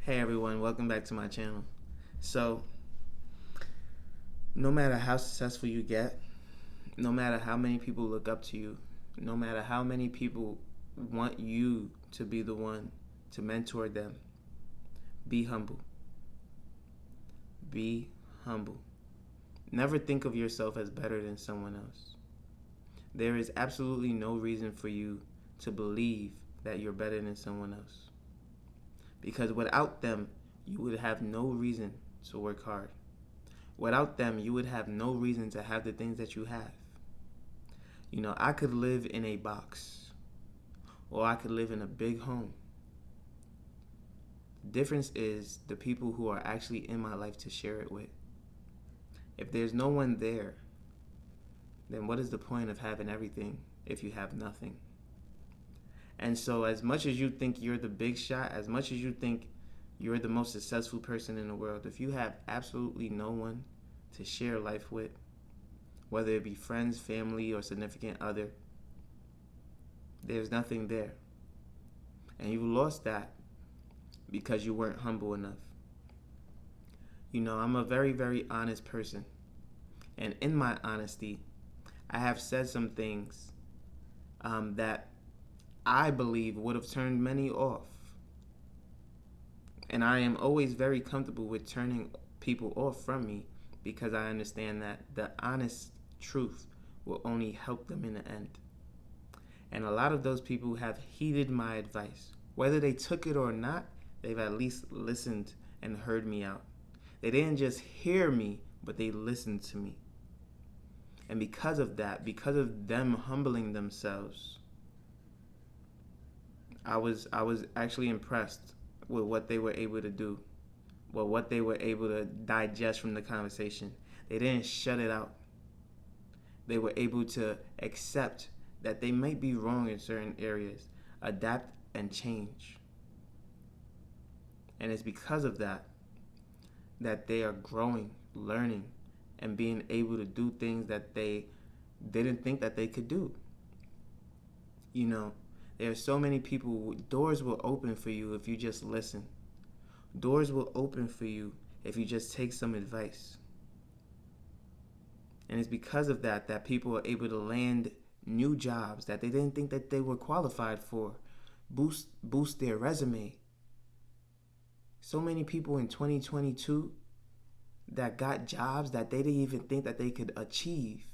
Hey everyone, welcome back to my channel. So, no matter how successful you get, no matter how many people look up to you, no matter how many people want you to be the one to mentor them, be humble. Be humble. Never think of yourself as better than someone else. There is absolutely no reason for you to believe that you're better than someone else. Because without them, you would have no reason to work hard. Without them, you would have no reason to have the things that you have. I could live in a box, or I could live in a big home. The difference is the people who are actually in my life to share it with. If there's no one there, then what is the point of having everything if you have nothing? And so, as much as you think you're the big shot, as much as you think you're the most successful person in the world, if you have absolutely no one to share life with, whether it be friends, family, or significant other, there's nothing there. And you lost that because you weren't humble enough. I'm a very, very honest person. And in my honesty, I have said some things that I believe would have turned many off. And I am always very comfortable with turning people off from me because I understand that the honest truth will only help them in the end. And a lot of those people have heeded my advice. Whether they took it or not, they've at least listened and heard me out. They didn't just hear me, but they listened to me. And because of that, because of them humbling themselves, I was actually impressed with what they were able to do, with what they were able to digest from the conversation. They didn't shut it out. They were able to accept that they might be wrong in certain areas, adapt and change. And it's because of that they are growing, learning, and being able to do things that they didn't think that they could do. There are so many people, doors will open for you if you just listen. Doors will open for you if you just take some advice. And it's because of that people are able to land new jobs that they didn't think that they were qualified for, boost their resume. So many people in 2022 that got jobs that they didn't even think that they could achieve.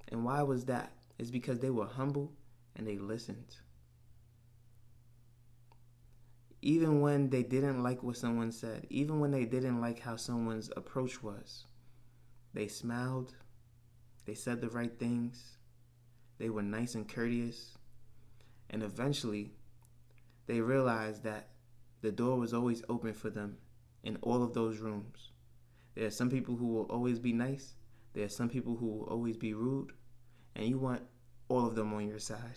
And why was that? It's because they were humble and they listened. Even when they didn't like what someone said, even when they didn't like how someone's approach was, they smiled, they said the right things, they were nice and courteous, and eventually they realized that the door was always open for them in all of those rooms. There are some people who will always be nice, there are some people who will always be rude, and you want all of them on your side.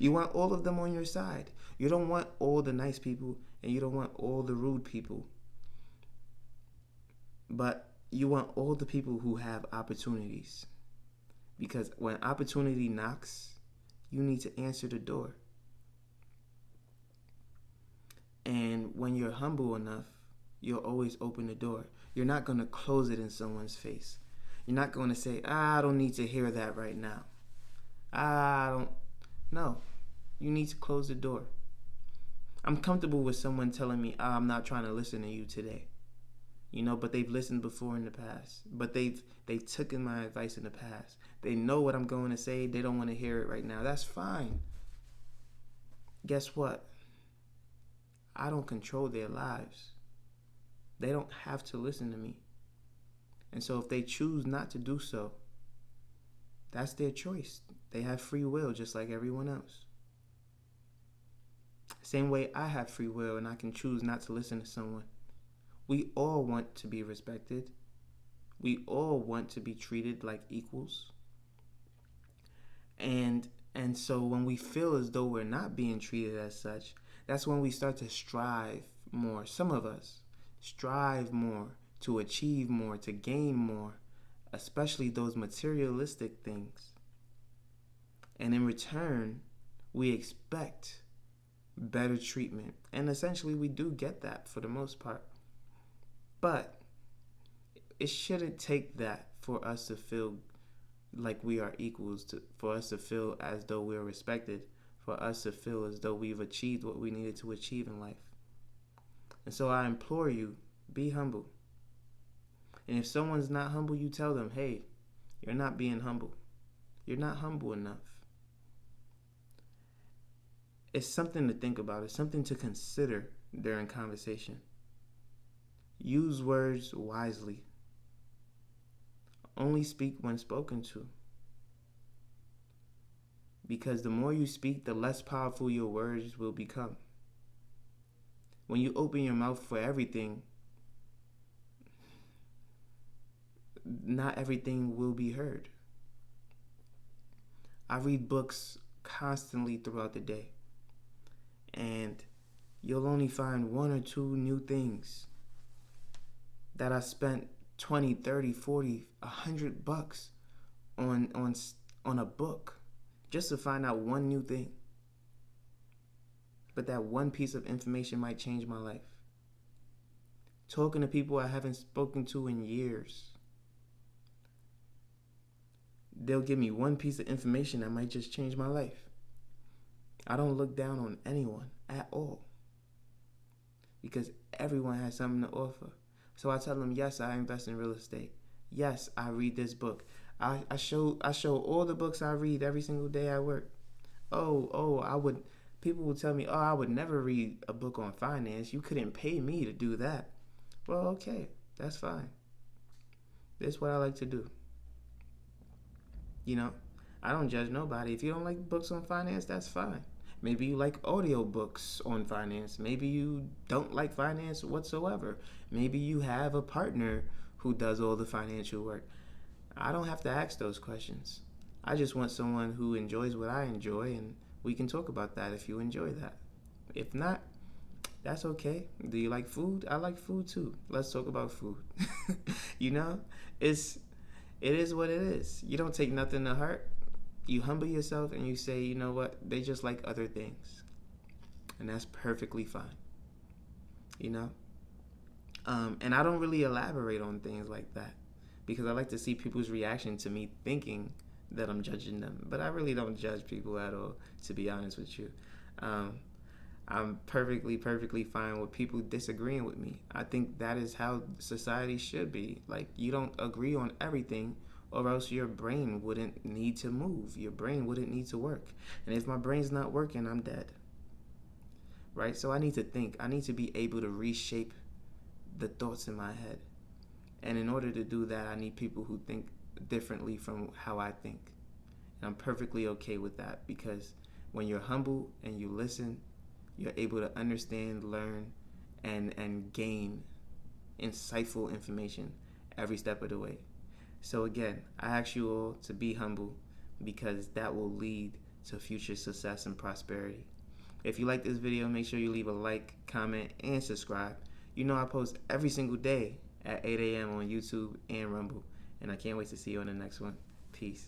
You want all of them on your side. You don't want all the nice people and you don't want all the rude people. But you want all the people who have opportunities. Because when opportunity knocks, you need to answer the door. And when you're humble enough, you'll always open the door. You're not going to close it in someone's face. You're not going to say, I don't need to hear that right now. No, you need to close the door. I'm comfortable with someone telling me, I'm not trying to listen to you today. But they've listened before in the past. But they've taken my advice in the past. They know what I'm going to say. They don't want to hear it right now. That's fine. Guess what? I don't control their lives. They don't have to listen to me. And so if they choose not to do so, that's their choice. They have free will just like everyone else. Same way I have free will and I can choose not to listen to someone. We all want to be respected. We all want to be treated like equals. And so when we feel as though we're not being treated as such, that's when we start to strive more. Some of us strive more to achieve more, to gain more, especially those materialistic things. And in return, we expect better treatment. And essentially, we do get that for the most part. But it shouldn't take that for us to feel like we are equals, for us to feel as though we're respected, for us to feel as though we've achieved what we needed to achieve in life. And so I implore you, be humble. And if someone's not humble, you tell them, hey, you're not being humble. You're not humble enough. It's something to think about. It's something to consider during conversation. Use words wisely. Only speak when spoken to. Because the more you speak, the less powerful your words will become. When you open your mouth for everything, not everything will be heard. I read books constantly throughout the day, and you'll only find one or two new things that I spent 20, 30, 40, $100 on a book just to find out one new thing. But that one piece of information might change my life. Talking to people I haven't spoken to in years. They'll give me one piece of information that might just change my life. I don't look down on anyone at all, because everyone has something to offer. So I tell them, yes, I invest in real estate. Yes, I read this book. I show all the books I read every single day at work. People will tell me, I would never read a book on finance. You couldn't pay me to do that. Well, okay, that's fine. This is what I like to do. I don't judge nobody. If you don't like books on finance, that's fine. Maybe you like audio books on finance. Maybe you don't like finance whatsoever. Maybe you have a partner who does all the financial work. I don't have to ask those questions. I just want someone who enjoys what I enjoy, and we can talk about that if you enjoy that. If not, that's okay. Do you like food? I like food too. Let's talk about food. It is what it is. You don't take nothing to heart. You humble yourself and you say, you know what? They just like other things. And that's perfectly fine. And I don't really elaborate on things like that, because I like to see people's reaction to me thinking that I'm judging them. But I really don't judge people at all, to be honest with you. I'm perfectly fine with people disagreeing with me. I think that is how society should be. Like, you don't agree on everything, or else your brain wouldn't need to move. Your brain wouldn't need to work. And if my brain's not working, I'm dead. Right? So I need to think. I need to be able to reshape the thoughts in my head. And in order to do that, I need people who think differently from how I think. And I'm perfectly okay with that, because when you're humble and you listen, you're able to understand, learn, and gain insightful information every step of the way. So again, I ask you all to be humble, because that will lead to future success and prosperity. If you like this video, make sure you leave a like, comment, and subscribe. I post every single day at 8 a.m. on YouTube and Rumble. And I can't wait to see you on the next one. Peace.